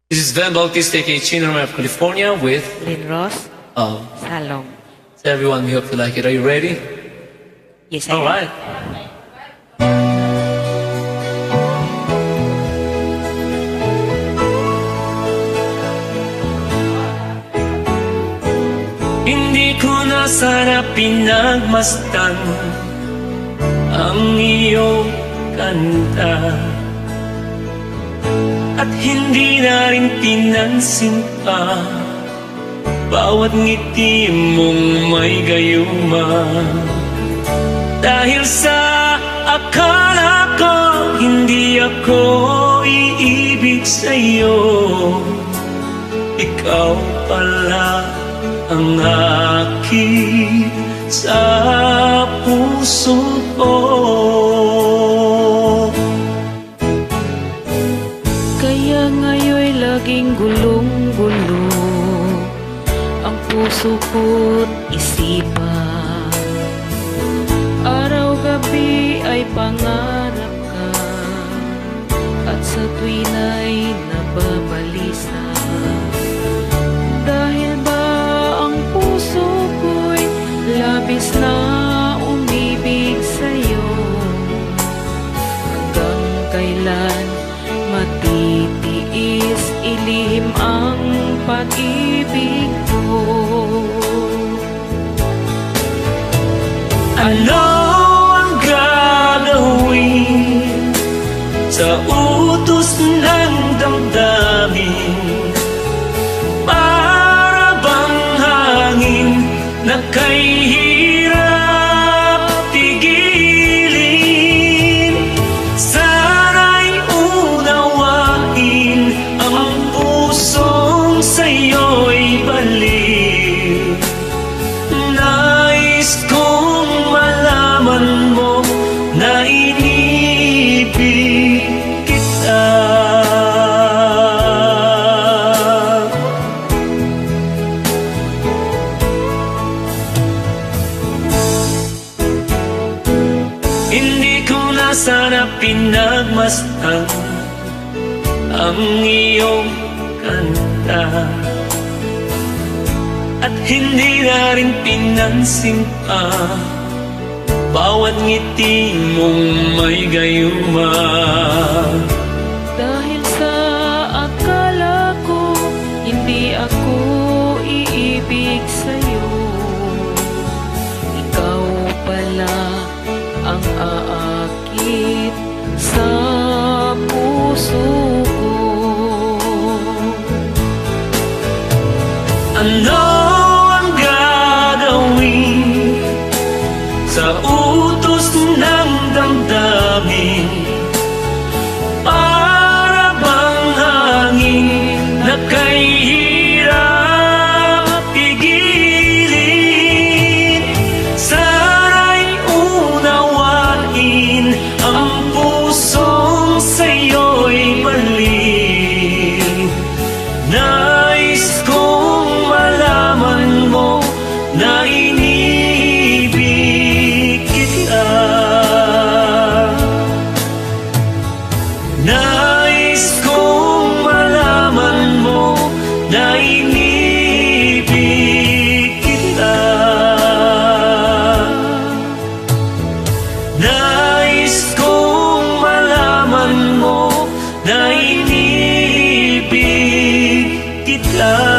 This is Van Bautista, aka Chino of California with Lynn Ross, Salong. so everyone, we hope you like it. Are you ready? Yes, All right. Hindi ko na sana pinagmasdan ang iyong kanta, at hindi na rin pinansin pa bawat ngiti mong may gayuma. Dahil sa akala ko hindi ako iibig sa'yo, ikaw pala ang akin sa puso ko. Kaya ngayon'y laging gulong-gulo ang puso ko't isipan. Araw-gabi ay pangarap ka, at sa tuwina'y nababalisa. Dahil ba ang puso ko'y labis na umibig sa'yo? Hanggang kailan matitiis ilihim ang pag-ibig ko? Ano ang gagawin sa utos ng damdamin? Para bang hangin na kay hirap tigilin? Sana'y unawain ang pusong sa'yo'y balik. Nais kong malaman mo na inibig kita. Hindi ko na sana pinagmasdan ang iyong kanta, at hindi na rin pinansin pa bawat ngiti mong may gayuma. Dahil sa akala ko hindi ako iibig sa'yo, ikaw pala ang aakit sa puso ko. Ano ang gagawin sa utos ng damdamin? Para bang hangin na kay hirap pigilin? Sana'y unawain ang pusong sa'yo'y balik. Nais kong malaman mo na inibig kita. Nais kong malaman mo na inibig kita. Nais kong malaman mo na inibig kita.